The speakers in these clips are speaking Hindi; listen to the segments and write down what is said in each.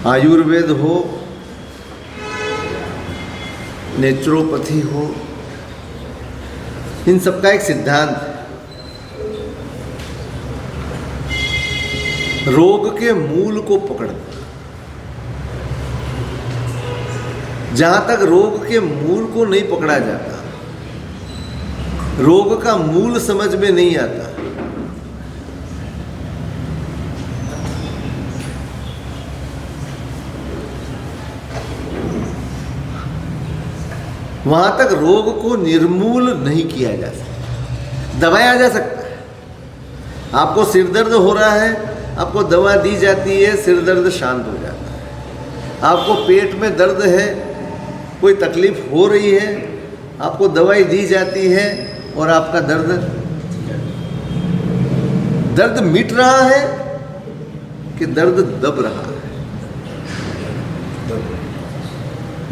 आयुर्वेद हो, नेचुरोपैथी हो, इन सब का एक सिद्धांत है, रोग के मूल को पकड़ना। जहां तक रोग के मूल को नहीं पकड़ा जाता, रोग का मूल समझ में नहीं आता, वहां तक रोग को निर्मूल नहीं किया जा सकता। दबाया जा सकता है। आपको सिर दर्द हो रहा है, आपको दवा दी जाती है, सिर दर्द शांत हो जाता है। आपको पेट में दर्द है, कोई तकलीफ हो रही है, आपको दवाई दी जाती है और आपका दर्द मिट रहा है कि दर्द दब रहा है।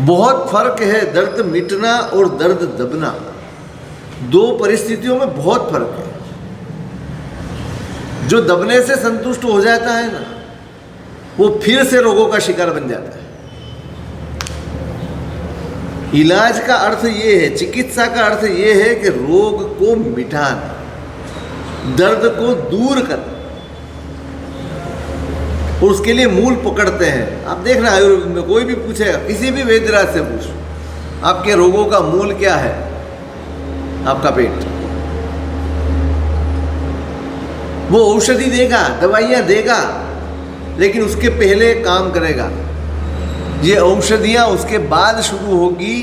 बहुत फर्क है दर्द मिटना और दर्द दबना। दो परिस्थितियों में बहुत फर्क है। जो दबने से संतुष्ट हो जाता है ना, वो फिर से रोगों का शिकार बन जाता है। इलाज का अर्थ ये है, चिकित्सा का अर्थ ये है कि रोग को मिटाना, दर्द को दूर करना, और उसके लिए मूल पकड़ते हैं। आप देखना आयुर्वेद में कोई भी पूछेगा, किसी भी वैद्यराज से पूछो, आपके रोगों का मूल क्या है? आपका पेट। वो औषधि देगा, दवाइयाँ देगा, लेकिन उसके पहले काम करेगा। ये औषधियाँ उसके बाद शुरू होगी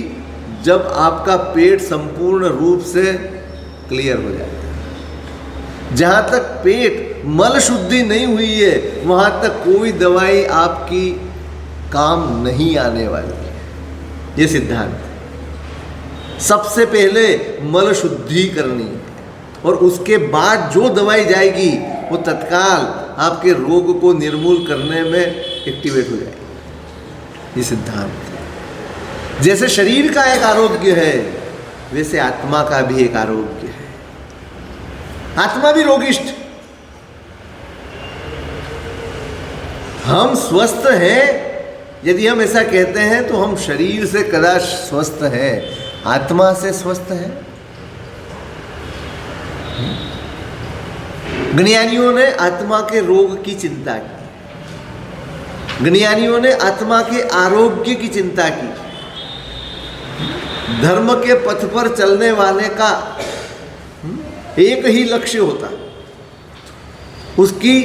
जब आपका पेट संपूर्ण रूप से क्लियर हो जाएगा। जहाँ तक पेट मल शुद्धि नहीं हुई है, वहाँ तक कोई दवाई आपकी काम नहीं आने वाली है। ये सिद्धांत है। सबसे पहले मल शुद्धि करनी है और उसके बाद जो दवाई जाएगी वो तत्काल आपके रोग को निर्मूल करने में एक्टिवेट हो जाएगी। ये सिद्धांत है। जैसे शरीर का एक आरोग्य है, वैसे आत्मा का भी एक आरोग्य है। आत्मा भी रोगिष्ठ। हम स्वस्थ हैं, यदि हम ऐसा कहते हैं तो हम शरीर से कदाच स्वस्थ हैं, आत्मा से स्वस्थ हैं। ज्ञानियों ने आत्मा के रोग की चिंता की, ज्ञानियों ने आत्मा के आरोग्य की चिंता की। धर्म के पथ पर चलने वाले का एक ही लक्ष्य होता है, उसकी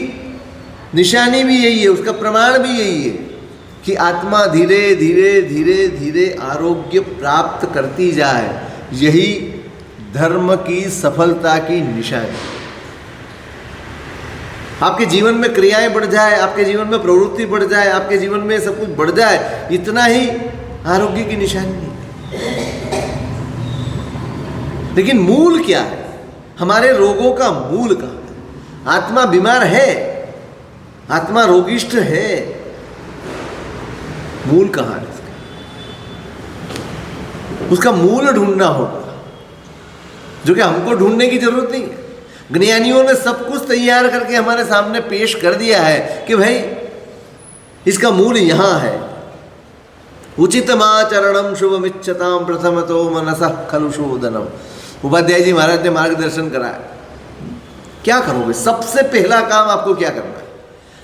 निशानी भी यही है, उसका प्रमाण भी यही है कि आत्मा धीरे धीरे धीरे धीरे आरोग्य प्राप्त करती जाए। यही धर्म की सफलता की निशानी। आपके जीवन में क्रियाएं बढ़ जाए, आपके जीवन में प्रवृत्ति बढ़ जाए, आपके जीवन में सब कुछ बढ़ जाए, इतना ही आरोग्य की निशानी है। लेकिन मूल क्या है? हमारे रोगों का मूल कहाँ है? आत्मा बीमार है, आत्मा रोगिष्ठ है, मूल कहाँ है इसका? उसका मूल ढूंढना होगा, जो कि हमको ढूंढने की जरूरत नहीं है। ज्ञानियों ने सब कुछ तैयार करके हमारे सामने पेश कर दिया है कि भाई इसका मूल यहाँ है। उचितमाचरणम शुभमिच्छताम प्रथमतो मनसः खलु शोधनम। उपाध्याय जी महाराज ने मार्गदर्शन कराया। क्या करोगे? सबसे पहला काम आपको क्या करना है?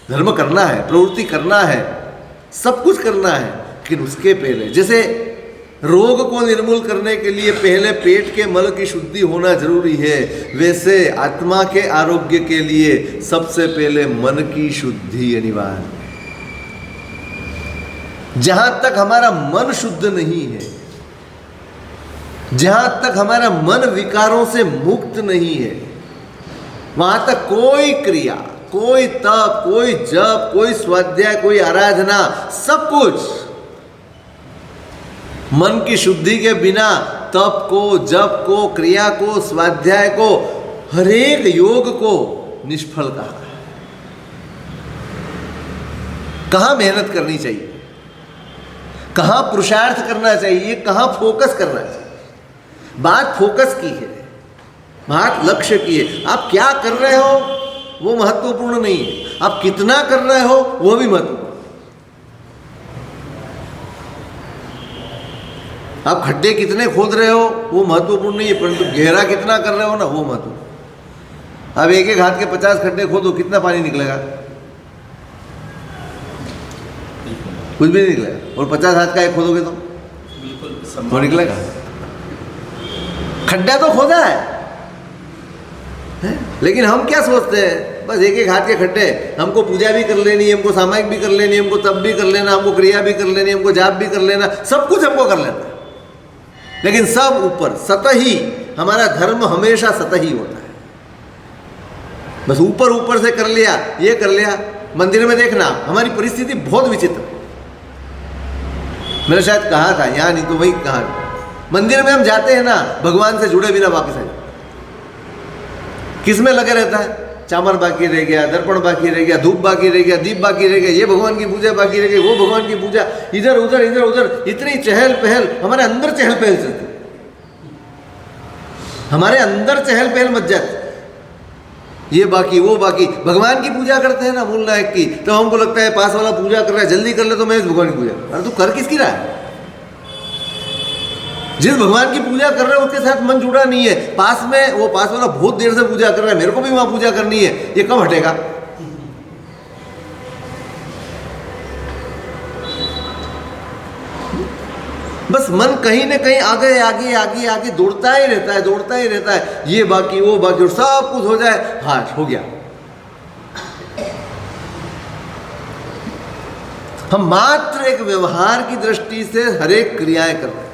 धर्म करना है, प्रवृत्ति करना है, सब कुछ करना है, लेकिन उसके पहले जैसे रोग को निर्मूल करने के लिए पहले पेट के मल की शुद्धि होना जरूरी है, वैसे आत्मा के आरोग्य के लिए सबसे पहले मन की शुद्धि अनिवार्य है। जहां तक हमारा मन शुद्ध नहीं है, जहां तक हमारा मन विकारों से मुक्त नहीं है, वहां तक कोई क्रिया, कोई तप, कोई जप, कोई स्वाध्याय, कोई आराधना, सब कुछ मन की शुद्धि के बिना तप को, जप को, क्रिया को, स्वाध्याय को, हर एक योग को निष्फल कहा। कहाँ मेहनत करनी चाहिए, कहाँ पुरुषार्थ करना चाहिए, कहाँ फोकस करना चाहिए? बात फोकस की है, बात लक्ष्य की है। आप क्या कर रहे हो वो महत्वपूर्ण नहीं है, आप कितना कर रहे हो वो भी महत्वपूर्ण। आप खड्डे कितने खोद रहे हो वो महत्वपूर्ण नहीं है, परंतु गहरा कितना कर रहे हो ना वो महत्व। अब एक एक हाथ के 50 खड्डे खोदो, कितना पानी निकलेगा? कुछ भी नहीं निकलेगा। और 50 हाथ का एक खोदोगे तो निकलेगा? खड्डा तो खोदा है, लेकिन हम क्या सोचते हैं, बस एक एक हाथ के खड्डे, हमको पूजा भी कर लेनी है, हमको सामायिक भी कर लेनी है, हमको तप भी कर लेना, हमको क्रिया भी कर लेनी है, हमको जाप भी कर लेना, सब कुछ हमको कर लेना। लेकिन सब ऊपर सतही, हमारा धर्म हमेशा सतही होता है। बस ऊपर ऊपर से कर लिया, ये कर लिया। मंदिर में देखना हमारी परिस्थिति बहुत विचित्र। मैंने शायद कहा था, यहाँ नहीं तो वही कहा, मंदिर में हम जाते हैं ना, भगवान से जुड़े बिना वापस आए। किस में लगे रहता है? चामर बाकी रह गया, दर्पण बाकी रह गया, धूप बाकी रह गया, दीप बाकी रह गया, ये भगवान की पूजा बाकी रह गई, वो भगवान की पूजा, इधर उधर इधर उधर, इतनी चहल पहल, हमारे अंदर चहल पहल चलती, हमारे अंदर चहल पहल मच जाती, ये बाकी वो बाकी। भगवान की पूजा करते हैं ना मूल नायक की, तो हमको लगता है पास वाला पूजा कर रहा है, जल्दी कर ले तो मैं इस भगवान की पूजा। अरे तू कर किसकी रहा है? जिस भगवान की पूजा कर रहे हो उसके साथ मन जुड़ा नहीं है। पास में वो पास वाला बहुत देर से पूजा कर रहा है, मेरे को भी वहां पूजा करनी है, ये कब हटेगा? बस मन कहीं ना कहीं आगे आगे आगे आगे दौड़ता ही रहता है, दौड़ता ही रहता है, ये बाकी वो बाकी, और सब कुछ हो जाए, हाँ हो गया। हम मात्र एक व्यवहार की दृष्टि से हर एक क्रियाएं कर रहे हैं,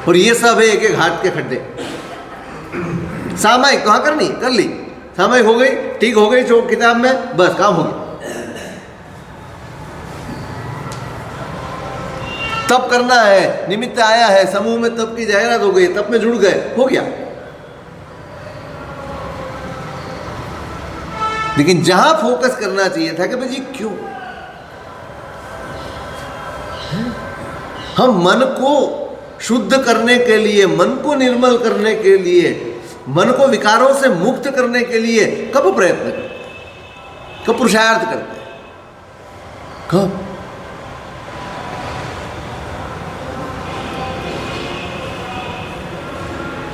और ये सब है एक एक हाथ के खड्डे। सामायिक कहाँ करनी, कर ली, सामायिक हो गई, ठीक हो गई, जो किताब में, बस काम हो गया। तप करना है, निमित्त आया है, समूह में तप की जाहिरात हो गई, तप में जुड़ गए, हो गया। लेकिन जहां फोकस करना चाहिए था कि भाई जी क्यों हम मन को शुद्ध करने के लिए, मन को निर्मल करने के लिए, मन को विकारों से मुक्त करने के लिए कब प्रयत्न करते, कब पुरुषार्थ करते, कब?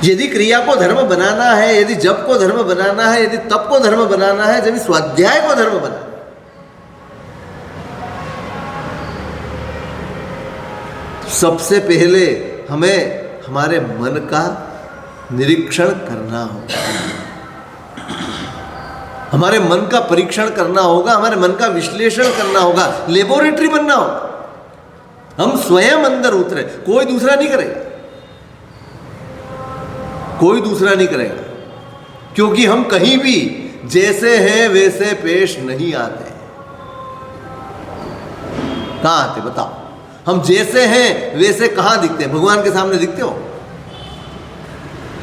यदि क्रिया को धर्म बनाना है, यदि जप को धर्म बनाना है, यदि तप को धर्म बनाना है, यदि स्वाध्याय को धर्म बनाना है, सबसे पहले हमें हमारे मन का निरीक्षण करना होगा, हमारे मन का परीक्षण करना होगा, हमारे मन का विश्लेषण करना होगा, लेबोरेटरी बनना होगा। हम स्वयं अंदर उतरे, कोई दूसरा नहीं करेगा, कोई दूसरा नहीं करेगा, क्योंकि हम कहीं भी जैसे हैं वैसे पेश नहीं आते। कहां आते बताओ? हम जैसे हैं वैसे कहां दिखते हैं? भगवान के सामने दिखते हो?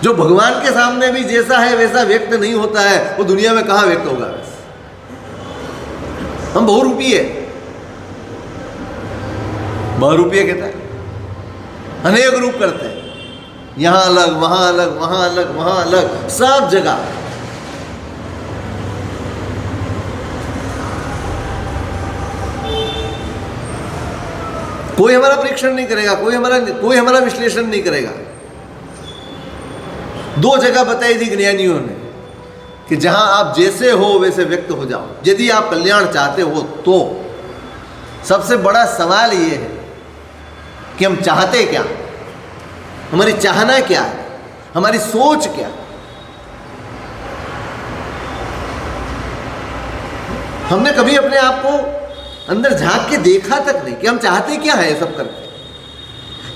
जो भगवान के सामने भी जैसा है वैसा व्यक्त नहीं होता है, वो दुनिया में कहां व्यक्त होगा? हम बहुरूपीय, बहुरूपीय कहता है, अनेक रूप करते हैं, यहां अलग, वहां अलग, वहां अलग, वहां अलग, सब जगह। कोई हमारा परीक्षण नहीं करेगा, कोई हमारा विश्लेषण नहीं करेगा। दो जगह बताई थी ज्ञानियों ने कि जहां आप जैसे हो वैसे व्यक्त हो जाओ, यदि आप कल्याण चाहते हो तो। सबसे बड़ा सवाल ये है कि हम चाहते क्या, हमारी चाहना क्या है, हमारी सोच क्या। हमने कभी अपने आप को अंदर झांक के देखा तक नहीं कि हम चाहते क्या है ये सब करके।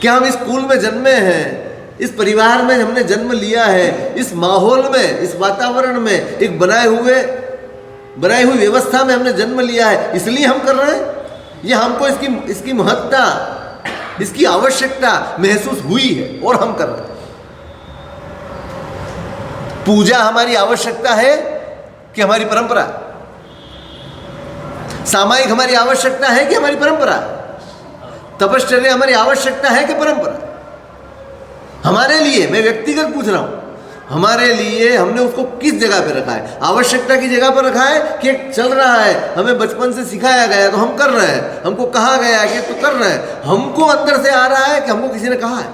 क्या हम इस स्कूल में जन्मे हैं, इस परिवार में हमने जन्म लिया है, इस माहौल में, इस वातावरण में, एक बनाई हुई व्यवस्था में हमने जन्म लिया है, इसलिए हम कर रहे हैं? या हमको इसकी महत्ता, इसकी आवश्यकता महसूस हुई है और हम कर रहे हैं? पूजा हमारी आवश्यकता है कि हमारी परंपरा? सामायिक हमारी आवश्यकता है कि हमारी परंपरा? तपश्चर्या हमारी आवश्यकता है कि परंपरा? हमारे लिए, मैं व्यक्तिगत पूछ रहा हूं, हमारे लिए हमने उसको किस जगह पे रखा है? आवश्यकता की जगह पर रखा है कि चल रहा है, हमें बचपन से सिखाया गया है तो हम कर रहे हैं, हमको कहा गया है कि तो कर रहे हैं, हमको अंदर से आ रहा है कि हमको किसी ने कहा है?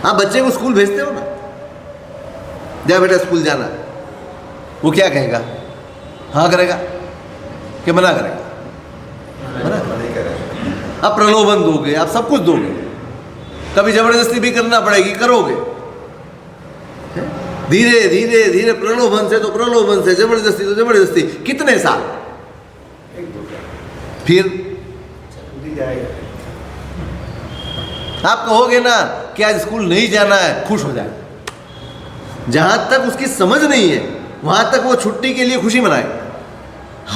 आप बच्चे को स्कूल भेजते हो ना, जा बेटा स्कूल जाना, वो क्या कहेगा? हाँ करेगा कि मना करेगा? मना करेगा। आप प्रलोभन दोगे, आप सब कुछ दोगे, कभी जबरदस्ती भी करना पड़ेगी, करोगे। धीरे धीरे धीरे प्रलोभन से तो प्रलोभन से, जबरदस्ती तो जबरदस्ती, कितने साल? फिर आप कहोगे ना कि आज स्कूल नहीं जाना है, खुश हो जाए। जहां तक उसकी समझ नहीं है वहां तक वो छुट्टी के लिए खुशी मनाए।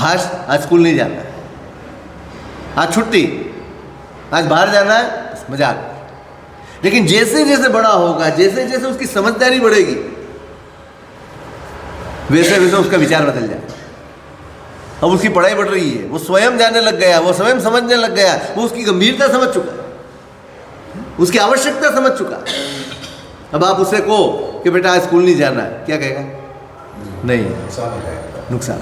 आज स्कूल नहीं जाना है, आज छुट्टी, आज बाहर जाना है, मजाक। लेकिन जैसे जैसे बड़ा होगा, जैसे जैसे उसकी समझदारी बढ़ेगी, वैसे वैसे उसका विचार बदल जाएगा। अब उसकी पढ़ाई बढ़ रही है, वो स्वयं जाने लग गया, वो स्वयं समझने लग गया, वो उसकी गंभीरता समझ चुका, उसकी आवश्यकता समझ चुका। अब आप उससे कहो कि बेटा आज स्कूल नहीं जाना है, क्या कहेगा? नहीं, नुकसान।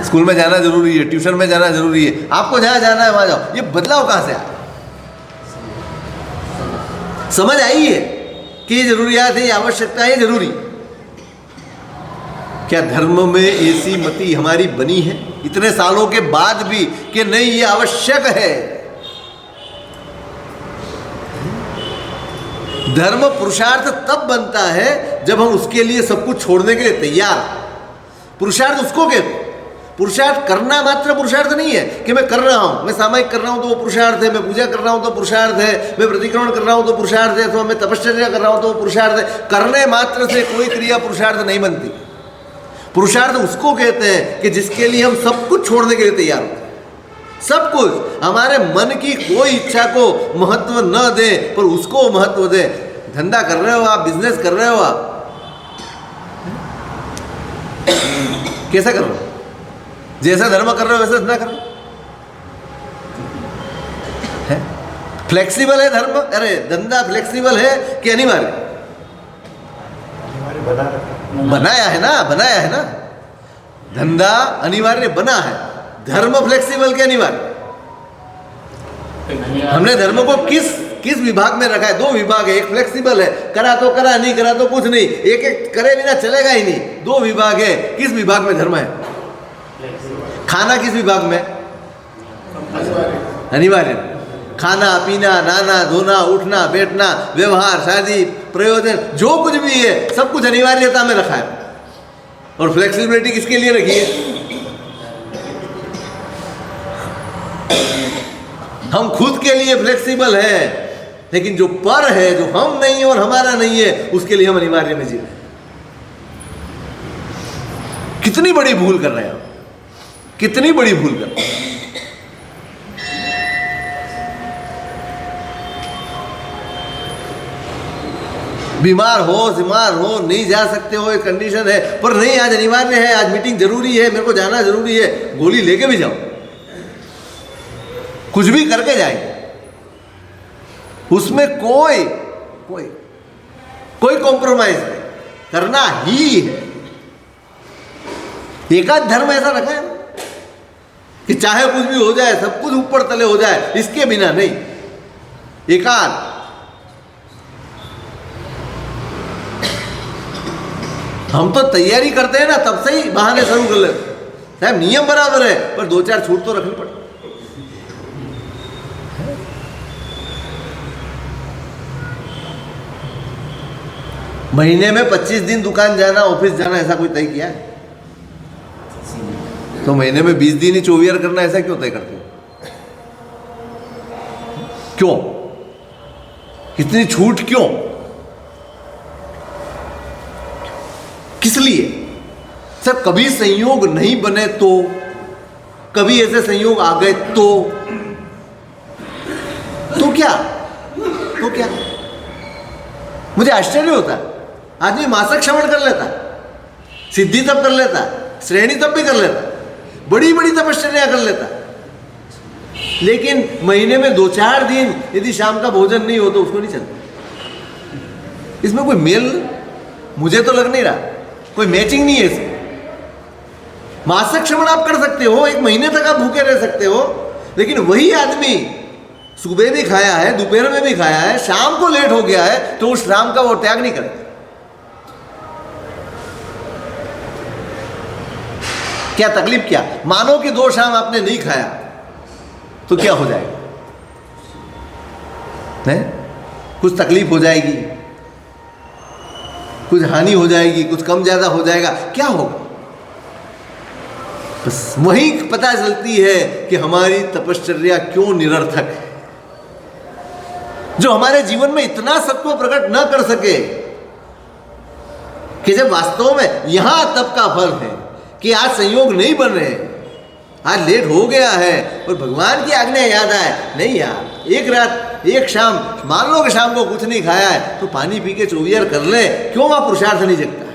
स्कूल में जाना जरूरी है, ट्यूशन में जाना जरूरी है, आपको जहां जाना है वहां जाओ। ये बदलाव कहां से आया? समझ आई है कि ये जरूरियात है, ये आवश्यकता है, जरूरी। क्या धर्म में ऐसी मति हमारी बनी है इतने सालों के बाद भी कि नहीं ये आवश्यक है? धर्म पुरुषार्थ तब बनता है जब हम उसके लिए सब कुछ छोड़ने के लिए तैयार। पुरुषार्थ उसको कहते हैं। पुरुषार्थ करना मात्र पुरुषार्थ नहीं है कि मैं कर रहा हूं, मैं सामायिक कर रहा हूं तो वो पुरुषार्थ है, मैं पूजा कर रहा हूं तो पुरुषार्थ है, मैं प्रतिक्रमण कर रहा हूं तो पुरुषार्थ है, अथवा मैं तपश्चर्या कर रहा हूं तो वो पुरुषार्थ है। करने मात्र से कोई क्रिया पुरुषार्थ नहीं बनती। पुरुषार्थ उसको कहते हैं कि जिसके लिए हम सब कुछ छोड़ने के लिए तैयार होते हैं। सब कुछ, हमारे मन की कोई इच्छा को महत्व न दे पर उसको महत्व दे। धंधा कर रहे हो आप, बिजनेस कर रहे हो आप, कैसा कर रहे हो? जैसा धर्म कर रहे हो वैसा धंधा कर रहे हो। फ्लेक्सिबल है धर्म? अरे धंधा फ्लेक्सिबल है कि अनिवार्य? बनाया है ना, बनाया है ना। धंधा अनिवार्य बना है, धर्म फ्लेक्सिबल के अनिवार्य? हमने धर्म को किस विभाग में रखा है? दो विभाग है, एक फ्लेक्सिबल है, करा तो करा, नहीं करा तो कुछ नहीं, एक एक करे बिना चलेगा ही नहीं। दो विभाग है। किस विभाग में धर्म है? खाना किस विभाग में? अनिवार्य। खाना पीना, नहाना धोना, उठना बैठना, व्यवहार, शादी, प्रयोजन, जो कुछ भी है सब कुछ अनिवार्यता में रखा है। और फ्लेक्सिबिलिटी किसके लिए रखी है? हम खुद के लिए फ्लेक्सिबल है, लेकिन जो पर है, जो हम नहीं और हमारा नहीं है, उसके लिए हम अनिवार्य में जी रहे हैं। कितनी बड़ी भूल कर रहे हैं हम, कितनी बड़ी भूल कर रहे हैं। बीमार हो, नहीं जा सकते हो, एक कंडीशन है, पर नहीं आज अनिवार्य है, आज मीटिंग जरूरी है, मेरे को जाना जरूरी है, गोली लेके भी जाओ, कुछ भी करके जाएंगे, उसमें कोई कॉम्प्रोमाइज नहीं, करना ही है। एकाध धर्म ऐसा रखा है कि चाहे कुछ भी हो जाए, सब कुछ ऊपर तले हो जाए, इसके बिना नहीं। एकाध हम तो तैयारी करते हैं ना, तब से ही बहाने शुरू कर लेते। साहब नियम बराबर है, पर दो चार छूट तो रखनी पड़ती। महीने में 25 दिन दुकान जाना, ऑफिस जाना, ऐसा कोई तय किया है? तो महीने में 20 दिन ही चौवियर करना, ऐसा क्यों तय करते हो? क्यों? इतनी छूट क्यों? किस लिए? सर कभी संयोग नहीं बने तो, कभी ऐसे संयोग आ गए तो क्या? मुझे आश्चर्य होता है। आदमी मासक श्रवण कर लेता है, सिद्धि तब कर लेता है, श्रेणी तब भी कर लेता है, बड़ी बड़ी तपश्चर्या कर लेता है, लेकिन महीने में 2-4 दिन यदि शाम का भोजन नहीं हो तो उसको नहीं चलता। इसमें कोई मेल मुझे तो लग नहीं रहा, कोई मैचिंग नहीं है इसमें। मासिक श्रवण आप कर सकते हो, 1 महीने तक आप भूखे रह सकते हो, लेकिन वही आदमी सुबह भी खाया है, दोपहर में भी खाया है, शाम को लेट हो गया है, तो उस शाम का वो त्याग नहीं करेगा। क्या तकलीफ क्या? मानो कि 2 शाम आपने नहीं खाया तो क्या हो जाएगा? नहीं? कुछ तकलीफ हो जाएगी, कुछ हानि हो जाएगी, कुछ कम ज्यादा हो जाएगा, क्या होगा? बस वही पता चलती है कि हमारी तपश्चर्या क्यों निरर्थक है। जो हमारे जीवन में इतना सत्व प्रकट न कर सके कि जब वास्तव में यहां तप का फल है कि आज संयोग नहीं बन रहे, आज लेट हो गया है और भगवान की आज्ञा याद आए, नहीं यार, एक रात एक शाम, मान लो कि शाम को कुछ नहीं खाया है तो पानी पी के 24 कर ले, क्यों वहां पुरुषार्थ नहीं जगता है?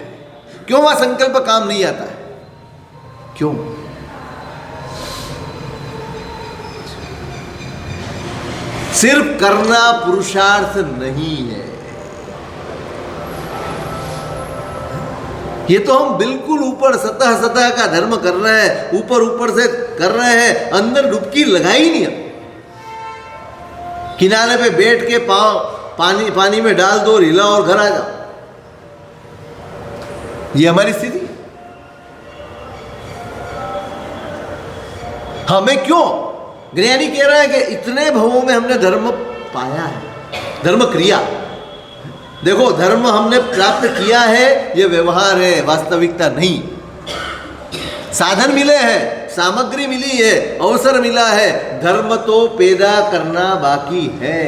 क्यों वहां संकल्प काम नहीं आता है? क्यों? सिर्फ करना पुरुषार्थ नहीं है। ये तो हम बिल्कुल ऊपर सतह सतह का धर्म कर रहे हैं, ऊपर ऊपर से कर रहे हैं, अंदर डुबकी लगाई नहीं। किनारे पे बैठ के पांव पानी में डाल दो, हिला और घर आ जाओ। ये हमारी स्थिति। हमें क्यों? ज्ञानी कह रहा है कि इतने भवों में हमने धर्म पाया है, धर्म क्रिया। देखो, धर्म हमने प्राप्त किया है, ये व्यवहार है, वास्तविकता नहीं। साधन मिले हैं, सामग्री मिली है, अवसर मिला है, धर्म तो पैदा करना बाकी है।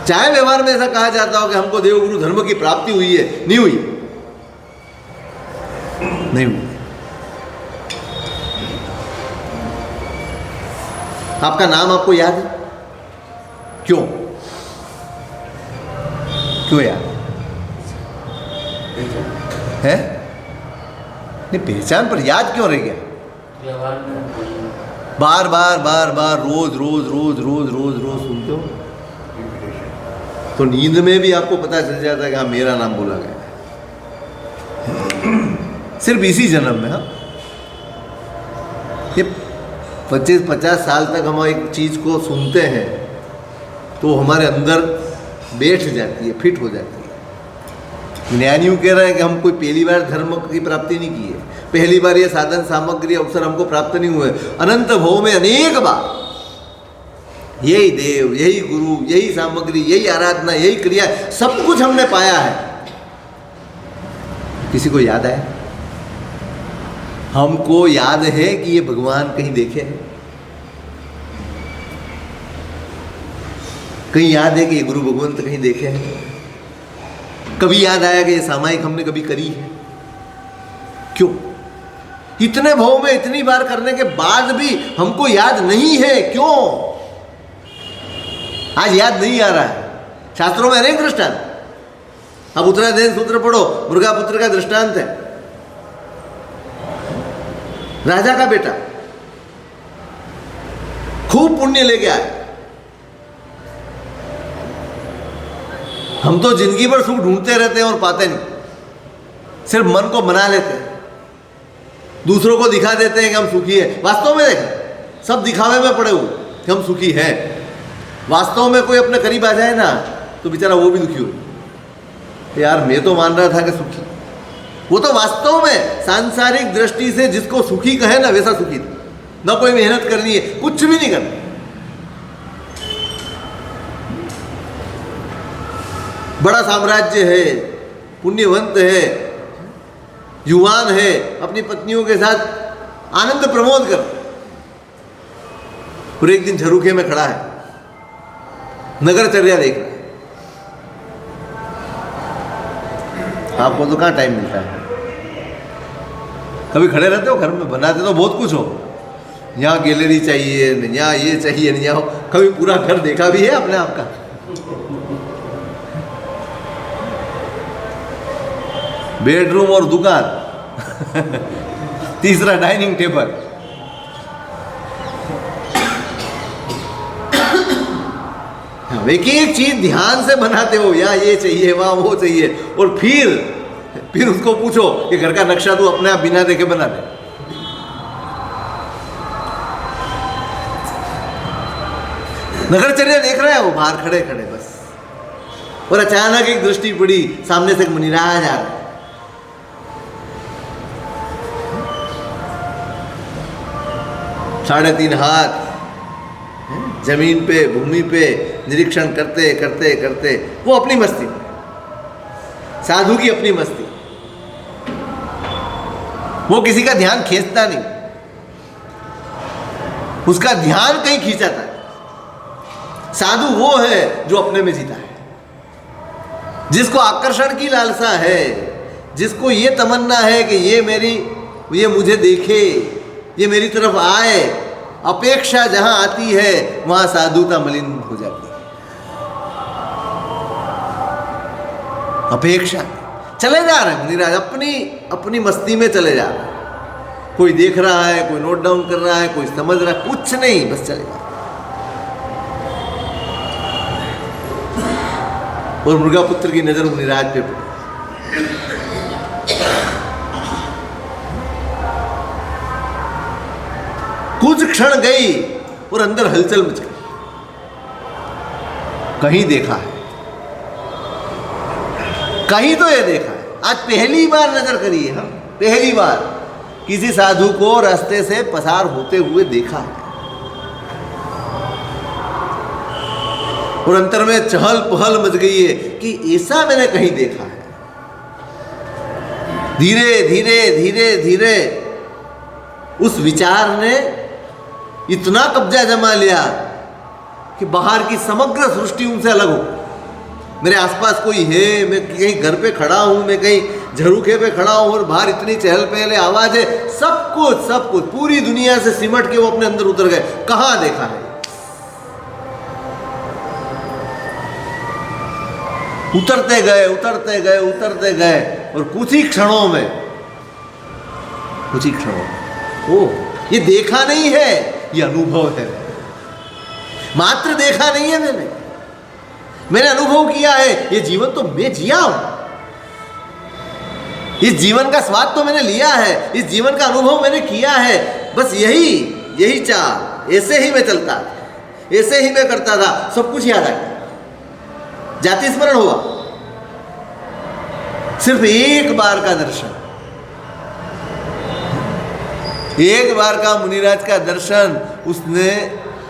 चाहे व्यवहार में ऐसा कहा जाता हो कि हमको देवगुरु धर्म की प्राप्ति हुई है, नहीं हुई, नहीं हुई। आपका नाम आपको याद है? क्यों? क्यों याद है? नहीं, पहचान पर याद क्यों रह गया? बार बार बार बार रोज रोज रोज रोज रोज रोज सुनते हो तो नींद में भी आपको पता चल जाता है कि हाँ, मेरा नाम बोला गया है। सिर्फ इसी जन्म में। हाँ, ये 25-50 साल तक हम एक चीज को सुनते हैं तो हमारे अंदर बैठ जाती है, फिट हो जाती है। ज्ञानी कह रहे हैं कि हम कोई पहली बार धर्म की प्राप्ति नहीं की है, पहली बार ये साधन सामग्री अवसर हमको प्राप्त नहीं हुए। अनंत भव में अनेक बार यही देव, यही गुरु, यही सामग्री, यही आराधना, यही क्रिया, सब कुछ हमने पाया है। किसी को याद है? हमको याद है कि ये भगवान कहीं देखे हैं? कहीं याद है कि ये गुरु भगवंत कहीं देखे हैं? कभी याद आया कि ये सामायिक हमने कभी करी है? क्यों? इतने भाव में इतनी बार करने के बाद भी हमको याद नहीं है, क्यों? आज याद नहीं आ रहा है। शास्त्रों में अनेक दृष्टांत। अब उत्तरायण सूत्र पढ़ो, मुर्गा पुत्र का दृष्टांत है। राजा का बेटा खूब पुण्य लेके आए। हम तो जिंदगी भर सुख ढूंढते रहते हैं और पाते नहीं, सिर्फ मन को मना लेते हैं, दूसरों को दिखा देते हैं कि हम सुखी हैं। वास्तव में देखें, सब दिखावे में पड़े हुए कि हम सुखी हैं। वास्तव में कोई अपने करीब आ जाए ना तो बेचारा वो भी दुखी हो, यार मैं तो मान रहा था कि सुखी। वो तो वास्तव में सांसारिक दृष्टि से जिसको सुखी कहे ना, वैसा सुखी था। ना कोई मेहनत करनी है, कुछ भी नहीं करना, बड़ा साम्राज्य है, पुण्यवंत है, युवान है, अपनी पत्नियों के साथ आनंद प्रमोद कर। और एक दिन झरूखे में खड़ा है, नगरचर्या देख रहा है। आपको तो कहाँ टाइम मिलता है? कभी खड़े रहते हो घर में, बनाते तो बहुत कुछ हो, यहाँ गैलरी चाहिए, यहाँ ये चाहिए, यहाँ कभी पूरा घर देखा भी है अपने आप का? बेडरूम और दुकान तीसरा डाइनिंग टेबल। अब एक एक चीज ध्यान से बनाते हो, या ये चाहिए वहां वो चाहिए, और फिर उसको पूछो कि घर का नक्शा तू अपने आप बिना देखे बना दे। नगरचर्या देख रहा है वो बाहर खड़े खड़े बस, और अचानक एक दृष्टि पड़ी, सामने से एक मुनिराज आ रहा है। 3.5 हाथ जमीन पे, भूमि पे निरीक्षण करते करते करते वो अपनी मस्ती, साधु की अपनी मस्ती, वो किसी का ध्यान खींचता नहीं, उसका ध्यान कहीं खींचाता है। साधु वो है जो अपने में जीता है, जिसको आकर्षण की लालसा है, जिसको ये तमन्ना है कि ये मुझे देखे, ये मेरी तरफ आए। अपेक्षा जहां आती है वहां साधुता मलिन हो जाती है। अपेक्षा, चले जा रहे हैं मुनिराज अपनी मस्ती में चले जा रहे हैं। कोई देख रहा है, कोई नोट डाउन कर रहा है, कोई समझ रहा है, कुछ नहीं, बस चले जा। और मृगापुत्र की नजर मुनिराज पे पड़ी। कुछ क्षण गई और अंदर हलचल मच गई। कहीं देखा है, कहीं तो ये देखा है, आज पहली बार नजर करी है हम, पहली बार किसी साधु को रास्ते से पसार होते हुए देखा है। और अंतर में चहल पहल मच गई है कि ऐसा मैंने कहीं देखा है। धीरे धीरे धीरे धीरे उस विचार ने इतना कब्जा जमा लिया कि बाहर की समग्र सृष्टि उनसे अलग हो। मेरे आसपास कोई है, मैं कहीं घर पे खड़ा हूं, मैं कहीं झरूखे पे खड़ा हूं और बाहर इतनी चहल पहल आवाज है, सब कुछ पूरी दुनिया से सिमट के वो अपने अंदर उतर गए। कहां देखा है? उतरते गए उतरते गए उतरते गए, और कुछ ही क्षणों में ओ, ये देखा नहीं है, ये अनुभव है। मात्र देखा नहीं है मैंने अनुभव किया है। ये जीवन तो मैं जिया हूं, इस जीवन का स्वाद तो मैंने लिया है, इस जीवन का अनुभव मैंने किया है। बस यही चाह, ऐसे ही मैं चलता था, ऐसे ही मैं करता था, सब कुछ याद आ गया। जाति स्मरण हुआ, सिर्फ एक बार का दर्शन, एक बार का मुनिराज का दर्शन, उसने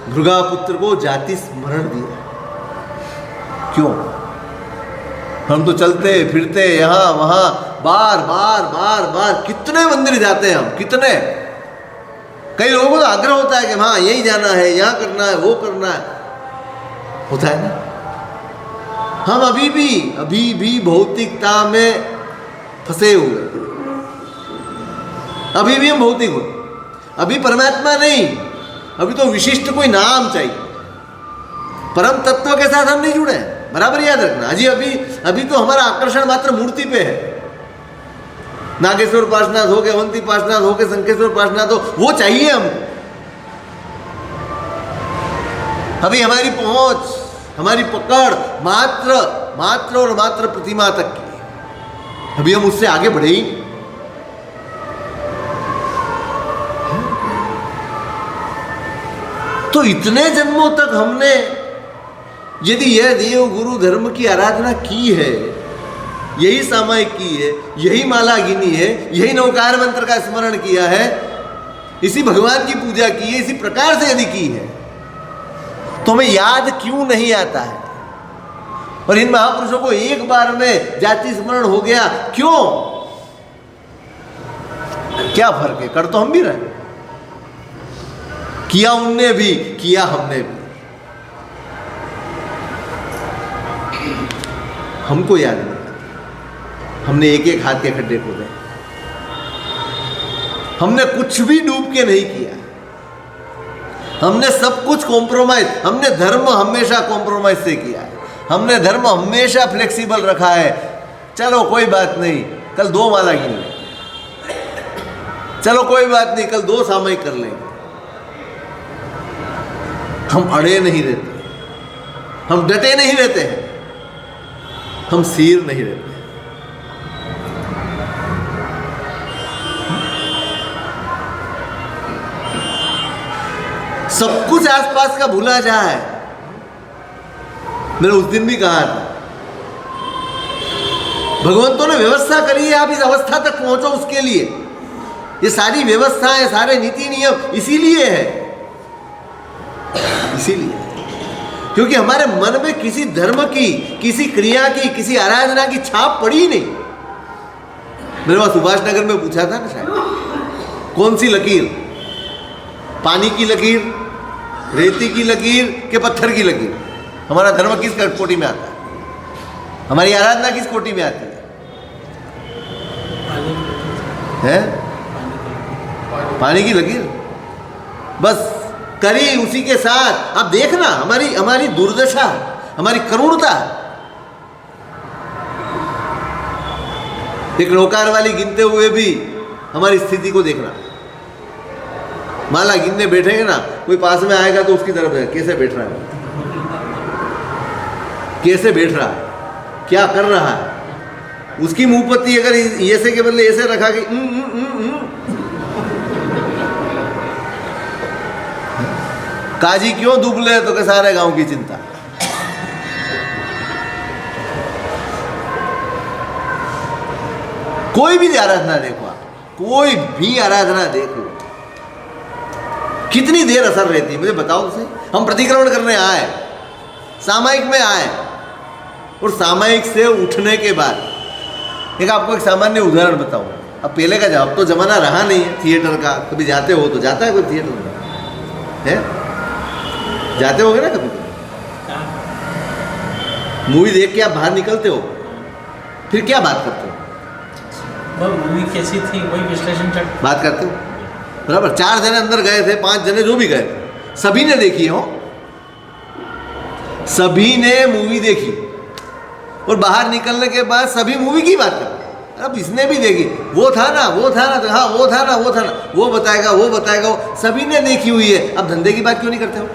भृगापुत्र को जाति स्मरण दिया। क्यों? हम तो चलते फिरते यहां वहां बार बार कितने मंदिर जाते हैं हम, कितने। कई लोगों को तो आग्रह होता है कि हाँ यही जाना है, यहां करना है, वो करना है, होता है ना। हम अभी भी भौतिकता में फंसे हुए, अभी भी हम भौतिक हो, अभी परमात्मा नहीं, अभी तो विशिष्ट कोई नाम चाहिए। परम तत्व के साथ हम नहीं जुड़े, बराबर याद रखना। अभी तो हमारा आकर्षण मात्र मूर्ति पे है। नागेश्वर पार्श्वनाथ हो के, अवंती पार्श्वनाथ हो के, शंखेश्वर पार्श्वनाथ हो, वो चाहिए हमको। अभी हमारी पहुंच, हमारी पकड़ मात्र और मात्र प्रतिमा तक की। अभी हम उससे आगे बढ़े ही नहीं। तो इतने जन्मों तक हमने यदि यह देव गुरु धर्म की आराधना की है, यही सामायिक की है, यही माला गिनी है, यही नवकार मंत्र का स्मरण किया है, इसी भगवान की पूजा की है, इसी प्रकार से यदि की है, तो हमें याद क्यों नहीं आता है? और इन महापुरुषों को एक बार में जाति स्मरण हो गया, क्यों? क्या फर्क है? कर तो हम भी रहे, किया उनने भी, किया हमने भी। हमको याद नहीं, हमने एक एक हाथ के खड्डे खोदे, हमने कुछ भी डूब के नहीं किया, हमने सब कुछ कॉम्प्रोमाइज, हमने धर्म हमेशा कॉम्प्रोमाइज से किया है, हमने धर्म हमेशा फ्लेक्सिबल रखा है। चलो कोई बात नहीं, कल 2 माला गिन लें, चलो कोई बात नहीं, कल 2 सामयिक कर लेंगे। हम अड़े नहीं रहते, हम डटे नहीं रहते हैं, हम सीर नहीं रहते। सब कुछ आसपास का भूला जाए। मैंने उस दिन भी कहा था, भगवंतों ने व्यवस्था करी है, आप इस अवस्था तक पहुंचो उसके लिए। ये सारी व्यवस्थाएं, सारे नीति नियम इसीलिए है, इसीलिए, क्योंकि हमारे मन में किसी धर्म की, किसी क्रिया की, किसी आराधना की छाप पड़ी नहीं। मेरे पास सुभाष नगर में पूछा था ना शायद, कौन सी लकीर, पानी की लकीर, रेती की लकीर के पत्थर की लकीर, हमारा धर्म किस कोटि में आता है, हमारी आराधना किस कोटि में आती है? पानी की लकीर, बस करी उसी के साथ। अब देखना हमारी दुर्दशा, हमारी करुणता। एक नौकार वाली गिनते हुए भी हमारी स्थिति को देखना। माला गिनने बैठेंगे ना, कोई पास में आएगा तो उसकी तरफ है, कैसे बैठ रहा है, कैसे बैठ रहा है, क्या कर रहा है। उसकी मुंहपत्ती अगर ऐसे के बदले ऐसे रखा कि काजी क्यों दुबले, तो के सारे गांव की चिंता। कोई भी आराधना देखो आप, कोई भी आराधना देखो, कितनी देर असर रहती है मुझे बताओ तो सही। हम प्रतिक्रमण करने आए, सामायिक में आए, और सामायिक से उठने के बाद एक आपको एक सामान्य उदाहरण बताऊं। अब पहले का अब तो जमाना रहा नहीं है थिएटर का, कभी जाते हो तो जाता है कोई थिएटर में है, जाते होगे ना कभी? मूवी देख के आप बाहर निकलते हो, फिर क्या बात करते हो? मूवी कैसी थी वही विश्लेषण बात करते हो, बराबर। 4 जने अंदर गए थे, 5 जने जो भी गए थे, सभी ने देखी हो, सभी ने मूवी देखी, और बाहर निकलने के बाद सभी मूवी की बात करते। अब इसने भी देखी, वो था ना, वो था ना, तो हाँ वो था ना, वो था ना, वो बताएगा, वो बताएगा, वो सभी ने देखी हुई है। अब धंधे की बात क्यों नहीं करते हो?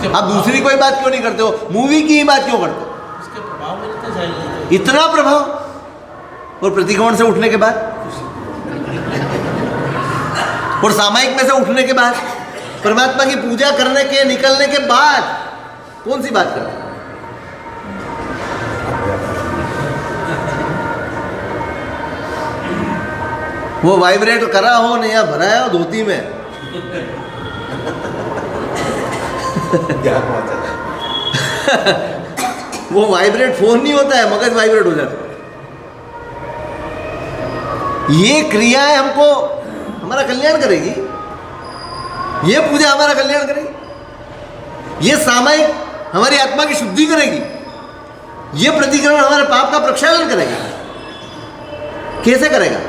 अब दूसरी कोई बात क्यों नहीं करते हो? मूवी की ही बात क्यों करते हो? उसके प्रभाव में इतना प्रभाव, और प्रतिक्रमण से उठने के बाद और सामायिक में से उठने के बाद, परमात्मा की पूजा करने के निकलने के बाद कौन सी बात करते? वो वाइब्रेट करा हो नहीं, या भराया हो धोती में वो वाइब्रेट फोन नहीं होता है, मगज वाइब्रेट हो जाता है। ये क्रियाएं हमको हमारा कल्याण करेगी, ये पूजा हमारा कल्याण करेगी, ये सामायिक हमारी आत्मा की शुद्धि करेगी, ये प्रतिक्रमण हमारे पाप का प्रक्षालन करेगा। कैसे करेगा?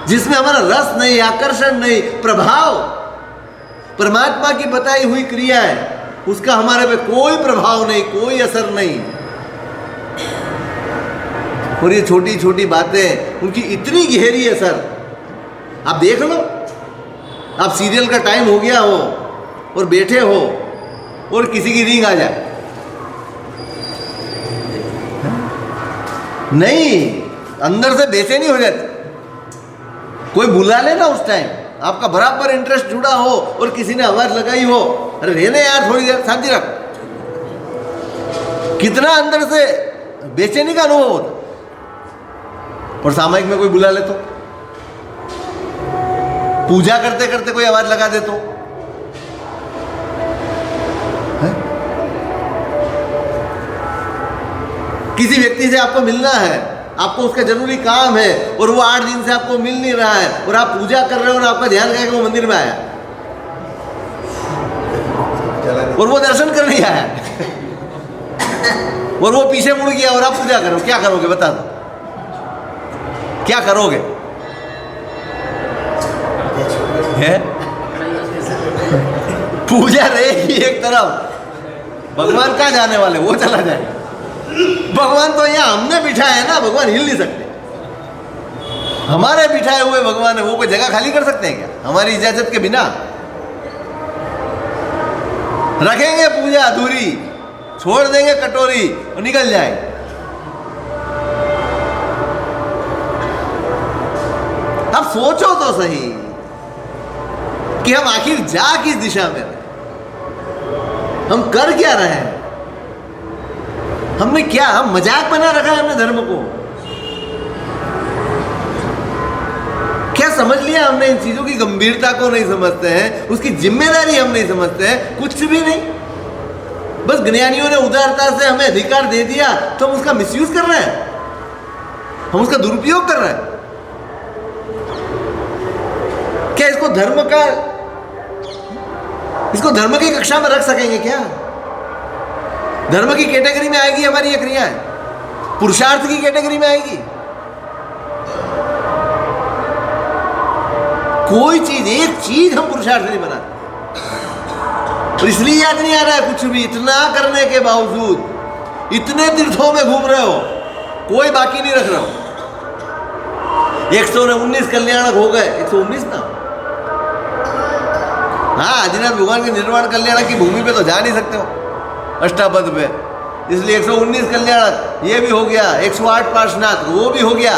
जिसमें हमारा रस नहीं, आकर्षण नहीं, प्रभाव, परमात्मा की बताई हुई क्रिया है, उसका हमारे पे कोई प्रभाव नहीं, कोई असर नहीं। और ये छोटी छोटी बातें, उनकी इतनी गहरी असर। आप देख लो, आप सीरियल का टाइम हो गया हो और बैठे हो और किसी की रिंग आ जाए, नहीं, अंदर से बेचैनी हो जाती। कोई बुला ले ना उस टाइम, आपका बराबर इंटरेस्ट जुड़ा हो और किसी ने आवाज लगाई हो, अरे रहने यार थोड़ी देर शांति रख, कितना अंदर से बेचैनी का अनुभव होता। और सामायिक में कोई बुला ले तो, पूजा करते करते कोई आवाज लगा दे तो, है? किसी व्यक्ति से आपको मिलना है, आपको उसका जरूरी काम है, और वो 8 दिन से आपको मिल नहीं रहा है, और आप पूजा कर रहे हो और आपका ध्यान क्या है कि वो मंदिर में आया और वो दर्शन करने आया और वो पीछे मुड़ गया और आप पूजा करो, क्या करोगे बता दो, क्या करोगे? है? पूजा रहेगी एक तरफ, भगवान कहाँ जाने वाले, वो चला जाए। भगवान तो यहाँ हमने बिठाया है ना, भगवान हिल नहीं सकते, हमारे बिठाए हुए भगवान है, वो कोई जगह खाली कर सकते हैं क्या हमारी इजाजत के बिना? रखेंगे पूजा अधूरी, छोड़ देंगे कटोरी और निकल जाए। अब सोचो तो सही कि हम आखिर जा किस दिशा में रहे, हम कर क्या रहे हैं, हमने क्या, हम मजाक बना रखा है हमने धर्म को, क्या समझ लिया हमने, इन चीजों की गंभीरता को नहीं समझते हैं, उसकी जिम्मेदारी हम नहीं समझते हैं, कुछ भी नहीं। बस ज्ञानियों ने उदारता से हमें अधिकार दे दिया तो हम उसका मिसयूज कर रहे हैं, हम उसका दुरुपयोग कर रहे हैं। क्या इसको धर्म की कक्षा में रख सकेंगे क्या? धर्म की कैटेगरी में आएगी हमारी ये क्रियाएं, पुरुषार्थ की कैटेगरी में आएगी? कोई चीज, एक चीज हम पुरुषार्थ नहीं बनाते, और इसलिए याद नहीं आ रहा है कुछ भी। इतना करने के बावजूद, इतने तीर्थों में घूम रहे हो, कोई बाकी नहीं रख रहे हो। 119 कल्याणक हो गए, 119 ना। हाँ, आदिनाथ भगवान के निर्वाण कल्याणक की भूमि पे तो जा नहीं सकते हो, अष्टापद पे, इसलिए 119 कल्याणक ये भी हो गया, 108 पार्श्वनाथ वो भी हो गया।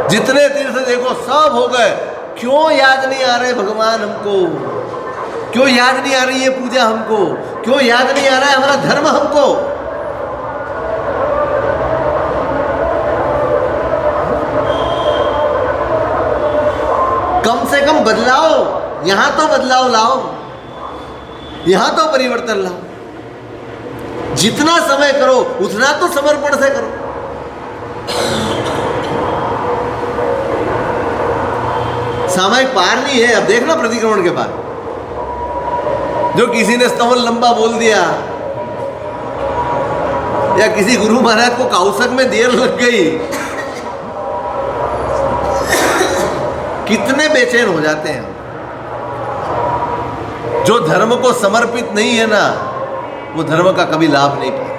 जितने तीर्थ देखो सब हो गए। क्यों याद नहीं आ रहे भगवान हमको? क्यों याद नहीं आ रही ये पूजा हमको? क्यों याद नहीं आ रहा है हमारा धर्म हमको? कम से कम बदलाव, यहां तो बदलाव लाओ, यहां तो परिवर्तन लाओ। जितना समय करो उतना तो समर्पण से करो। सामायिक पार नहीं है। अब देखना प्रतिक्रमण के बाद जो किसी ने स्तवन लंबा बोल दिया, या किसी गुरु महाराज को कौशक में देर लग गई, कितने बेचैन हो जाते हैं। जो धर्म को समर्पित नहीं है ना, वो धर्म का कभी लाभ नहीं पाए।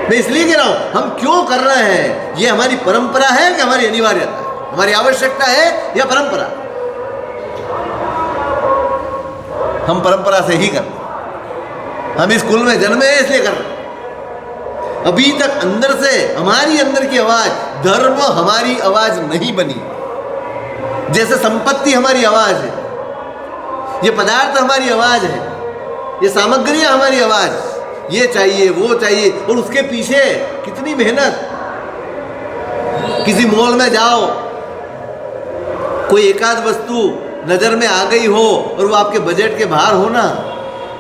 मैं इसलिए कह रहा हूं, हम क्यों कर रहे हैं? ये हमारी परंपरा है कि हमारी अनिवार्यता है, हमारी आवश्यकता है या परंपरा? हम परंपरा से ही कर रहे हैं। हम इस कुल में जन्मे हैं इसलिए कर रहे हैं। अभी तक अंदर से हमारी अंदर की आवाज, धर्म हमारी आवाज नहीं बनी। जैसे संपत्ति हमारी आवाज है, ये पदार्थ हमारी आवाज है, ये सामग्रियां हमारी आवाज, ये चाहिए वो चाहिए, और उसके पीछे कितनी मेहनत। किसी मॉल में जाओ, कोई एकाध वस्तु नजर में आ गई हो और वो आपके बजट के बाहर हो ना,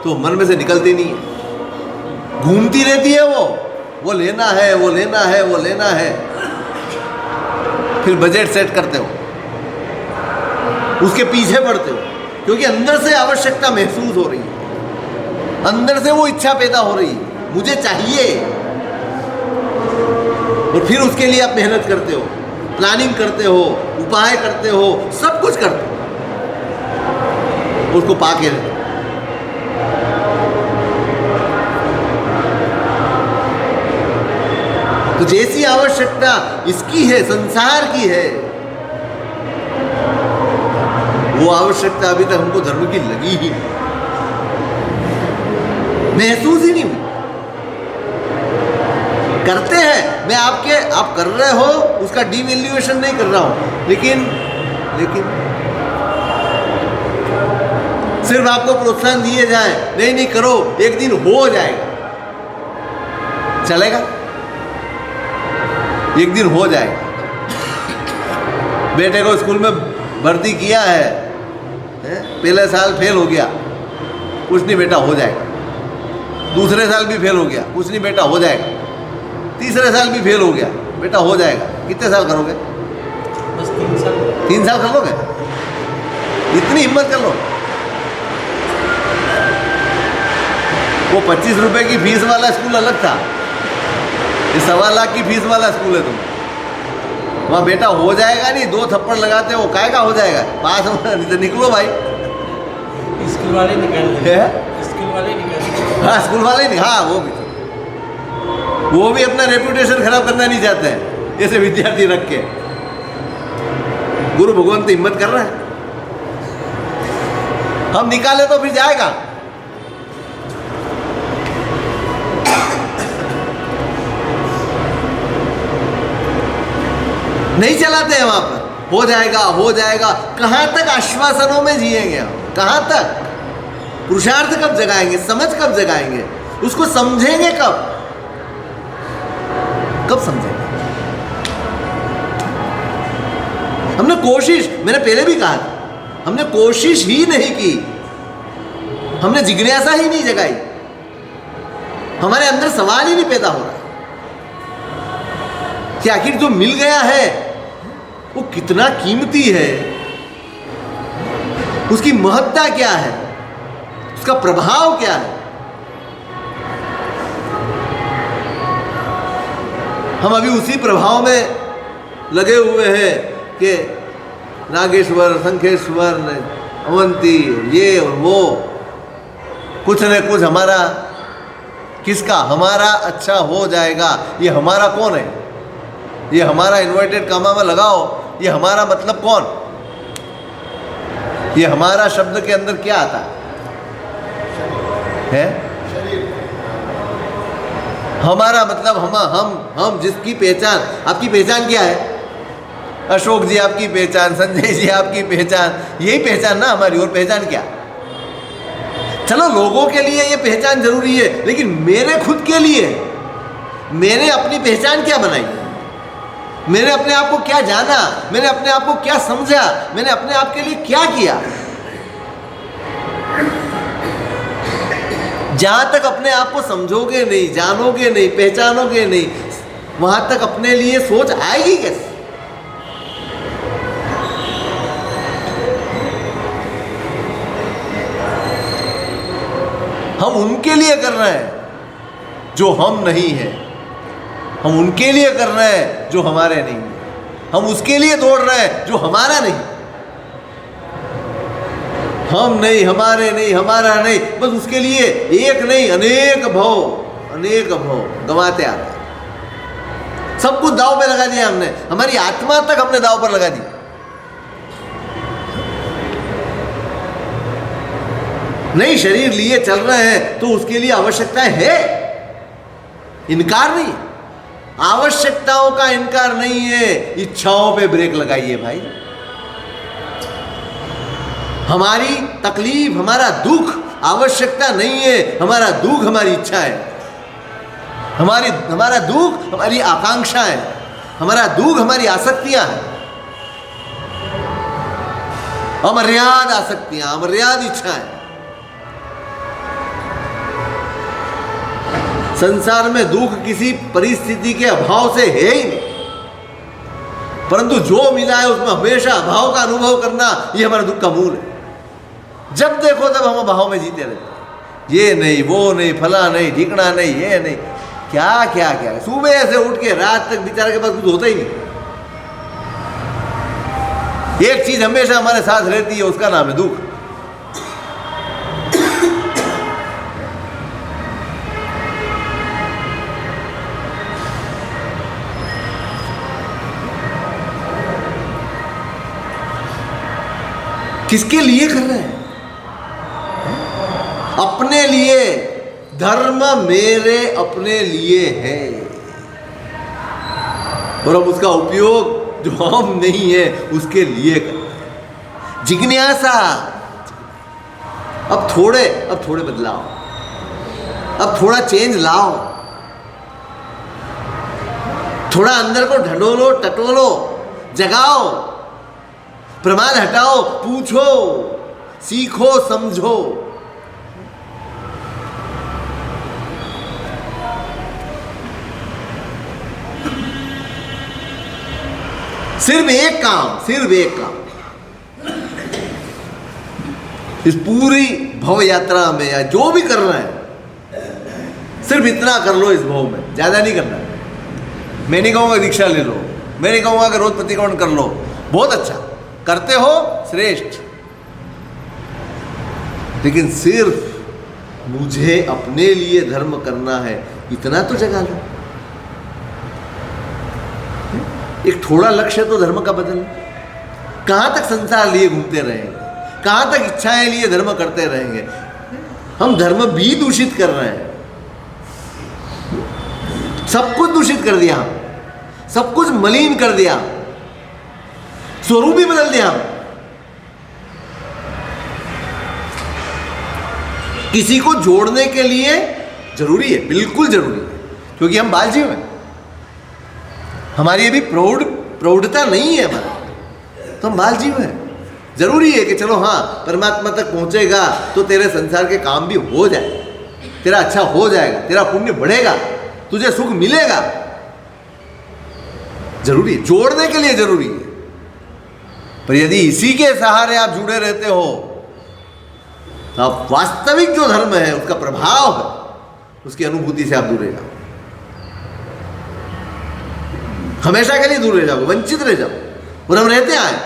तो मन में से निकलती नहीं है, घूमती रहती है वो लेना है, वो लेना है, वो लेना है। फिर बजट सेट करते हो, उसके पीछे पड़ते हो, क्योंकि अंदर से आवश्यकता महसूस हो रही है, अंदर से वो इच्छा पैदा हो रही है, मुझे चाहिए। और फिर उसके लिए आप मेहनत करते हो, प्लानिंग करते हो, उपाय करते हो, सब कुछ करते हो, उसको पाके रहते हो। तो जैसी आवश्यकता इसकी है, संसार की है, वो आवश्यकता अभी तक हमको धर्म की लगी ही नहीं, महसूस ही नहीं हुई। करते हैं, मैं आप कर रहे हो उसका डिवैल्यूएशन नहीं कर रहा हूं, लेकिन सिर्फ आपको प्रोत्साहन दिए जाए, नहीं करो, एक दिन हो जाएगा, चलेगा, एक दिन हो जाएगा। बेटे को स्कूल में भर्ती किया है, पहले साल फेल हो गया, कुछ नहीं बेटा हो जाएगा। दूसरे साल भी फेल हो गया, कुछ नहीं बेटा हो जाएगा। तीसरे साल भी फेल हो गया, बेटा हो जाएगा। कितने साल करोगे? बस 3 साल। 3 साल कर लोगे? इतनी हिम्मत कर लो। वो 25 रुपए की फीस वाला स्कूल अलग था, ये 1.25 लाख की फीस वाला स्कूल है। तुम वहाँ बेटा हो जाएगा नहीं, 2 थप्पड़ लगाते हो, काय का हो जाएगा, पास होना नहीं तो निकलो भाई। स्कूल वाले निकाल देंगे, स्कूल वाले निकाल देंगे। हाँ, स्कूल वाले नहीं, हाँ वो भी अपना रेपुटेशन खराब करना नहीं चाहते हैं, ऐसे विद्यार्थी रख के। गुरु भगवान तो हिम्मत कर रहा है, हम निकाले तो फिर जाएगा। नहीं चलाते हैं वहां पर, हो जाएगा हो जाएगा। कहां तक आश्वासनों में जिएंगे हम? कहां तक? पुरुषार्थ कब जगाएंगे? समझ कब जगाएंगे? उसको समझेंगे कब? कब समझेंगे? हमने कोशिश, मैंने पहले भी कहा था, हमने कोशिश ही नहीं की, हमने जिज्ञासा ही नहीं जगाई, हमारे अंदर सवाल ही नहीं पैदा हो रहा कि आखिर जो मिल गया है वो कितना कीमती है, उसकी महत्ता क्या है, उसका प्रभाव क्या है। हम अभी उसी प्रभाव में लगे हुए हैं कि नागेश्वर, शंखेश्वर, अवंती, ये और वो, कुछ न कुछ हमारा, किसका? हमारा अच्छा हो जाएगा। ये हमारा कौन है? ये हमारा इन्वर्टेड कामा में लगाओ, ये हमारा मतलब कौन? ये हमारा शब्द के अंदर क्या आता है? हमारा मतलब हम जिसकी पहचान, आपकी पहचान क्या है? अशोक जी आपकी पहचान, संजय जी आपकी पहचान, यही पहचान ना हमारी। और पहचान क्या? चलो लोगों के लिए ये पहचान जरूरी है, लेकिन मेरे खुद के लिए मैंने अपनी पहचान क्या बनाई? मैंने अपने आप को क्या जाना? मैंने अपने आप को क्या समझा? मैंने अपने आप के लिए क्या किया? जहां तक अपने आप को समझोगे नहीं, जानोगे नहीं, पहचानोगे नहीं, वहां तक अपने लिए सोच आएगी कैसे? हम उनके लिए कर रहे हैं जो हम नहीं है, हम उनके लिए कर रहे हैं जो हमारे नहीं है, हम उसके लिए दौड़ रहे हैं जो हमारा नहीं। हम नहीं, हमारे नहीं, हमारा नहीं, बस उसके लिए एक नहीं अनेक भव गंवाते आ रहे। सब कुछ दांव पे लगा दिया हमने, हमारी आत्मा तक हमने दांव पर लगा दी। नहीं, शरीर लिए चल रहे हैं तो उसके लिए आवश्यकताएं है, इनकार नहीं, आवश्यकताओं का इनकार नहीं है, इच्छाओं पे ब्रेक लगाइए भाई। हमारी तकलीफ, हमारा दुख आवश्यकता नहीं है, हमारा दुख हमारी इच्छा है, हमारा दुख हमारी आकांक्षा है, हमारा दुख हमारी आसक्तियां हैं, अमर्याद आसक्तियां, अमर्याद इच्छाएं। संसार में दुख किसी परिस्थिति के अभाव से है ही नहीं, परंतु जो मिला है उसमें हमेशा अभाव का अनुभव करना, ये हमारा दुख का मूल है। जब देखो तब हम अभाव में जीते रहते हैं, ये नहीं, वो नहीं, फला नहीं, ठिकना नहीं, ये नहीं, क्या क्या क्या। सुबह से उठ के रात तक बेचारे के पास कुछ होता ही नहीं। एक चीज हमेशा हमारे साथ रहती है, उसका नाम है दुख। किसके लिए कर रहे हैं? अपने लिए। धर्म मेरे अपने लिए है, और अब उसका उपयोग जो हम नहीं है उसके लिए कर रहे हैं। जिज्ञासा। अब थोड़े बदलाव, अब थोड़ा चेंज लाओ, थोड़ा अंदर को ढंढोलो, टटोलो, जगाओ, प्रमाद हटाओ, पूछो, सीखो, समझो। सिर्फ एक काम इस पूरी भव यात्रा में, या जो भी कर रहे हैं, सिर्फ इतना कर लो इस भव में, ज्यादा नहीं करना। मैं नहीं कहूंगा दीक्षा ले लो, मैं नहीं कहूंगा कि रोज प्रतिक्रमण कर लो, बहुत अच्छा करते हो, श्रेष्ठ, लेकिन सिर्फ मुझे अपने लिए धर्म करना है, इतना तो जगा लो। एक थोड़ा लक्ष्य तो धर्म का बदल। कहां तक संसार लिए घूमते रहेंगे, कहाँ तक इच्छाएं लिए धर्म करते रहेंगे? हम धर्म भी दूषित कर रहे हैं, सब कुछ दूषित कर दिया, सब कुछ मलिन कर दिया, स्वरूप ही बदल दिया। किसी को जोड़ने के लिए जरूरी है, बिल्कुल जरूरी है, क्योंकि हम बाल जीव हैं, हमारी अभी प्रौढ़ता नहीं है हमारा, तो हम बाल जीव हैं। जरूरी है कि चलो हाँ परमात्मा तक पहुंचेगा तो तेरे संसार के काम भी हो जाए, तेरा अच्छा हो जाएगा, तेरा पुण्य बढ़ेगा, तुझे सुख मिलेगा। जरूरी है, जोड़ने के लिए जरूरी है। पर यदि इसी के सहारे आप जुड़े रहते हो तो आप वास्तविक जो धर्म है उसका प्रभाव है, उसकी अनुभूति से आप दूर रह जाओ, हमेशा के लिए दूर रह जाओगे, वंचित रह जाओ। और हम रहते आए,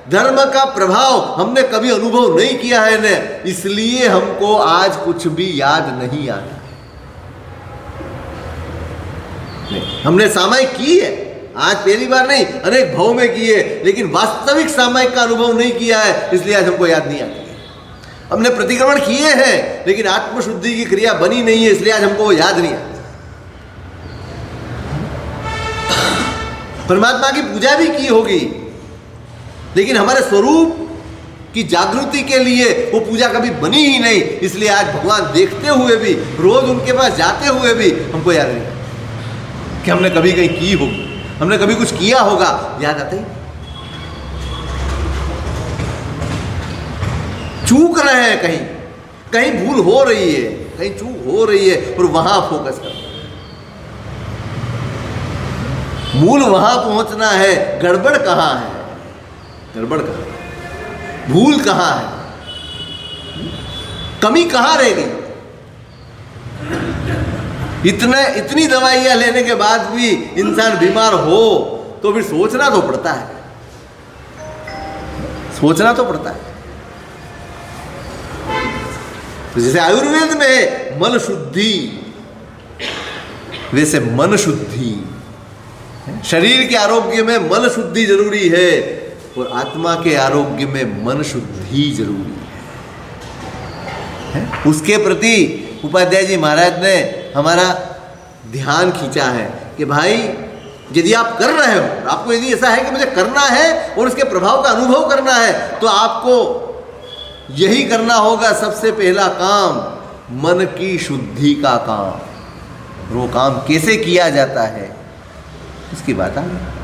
धर्म का प्रभाव हमने कभी अनुभव नहीं किया है ने, इसलिए हमको आज कुछ भी याद नहीं आता। हमने सामायिक की है, आज पहली बार नहीं, अनेक भाव में की है, लेकिन वास्तविक सामायिक का अनुभव नहीं किया है, इसलिए आज हमको याद नहीं आती है। हमने प्रतिक्रमण किए हैं, लेकिन आत्मशुद्धि की क्रिया बनी नहीं है, इसलिए आज हमको वो याद नहीं आती। परमात्मा की पूजा भी की होगी, लेकिन हमारे स्वरूप की जागृति के लिए वो पूजा कभी बनी ही नहीं, इसलिए आज भगवान देखते हुए भी, रोज उनके पास जाते हुए भी हमको याद नहीं कि हमने कभी कहीं की होगी, हमने कभी कुछ किया होगा, याद आता ही। चूक रहे हैं, कहीं कहीं भूल हो रही है, कहीं चूक हो रही है, और वहां फोकस करना, मूल वहां पहुंचना है। गड़बड़ कहाँ है, गड़बड़ कहाँ है, भूल कहाँ है, कमी कहाँ रह गई? इतनी दवाइयां लेने के बाद भी इंसान बीमार हो तो फिर सोचना तो पड़ता है, सोचना तो पड़ता है। तो जैसे आयुर्वेद में है मन शुद्धि, वैसे मन शुद्धि, शरीर के आरोग्य में मन शुद्धि जरूरी है, और आत्मा के आरोग्य में मन शुद्धि जरूरी है। उसके प्रति उपाध्याय जी महाराज ने हमारा ध्यान खींचा है कि भाई यदि आप कर रहे हो, आपको यदि ऐसा है कि मुझे करना है और उसके प्रभाव का अनुभव करना है, तो आपको यही करना होगा। सबसे पहला काम मन की शुद्धि का काम, वो काम कैसे किया जाता है उसकी बात है।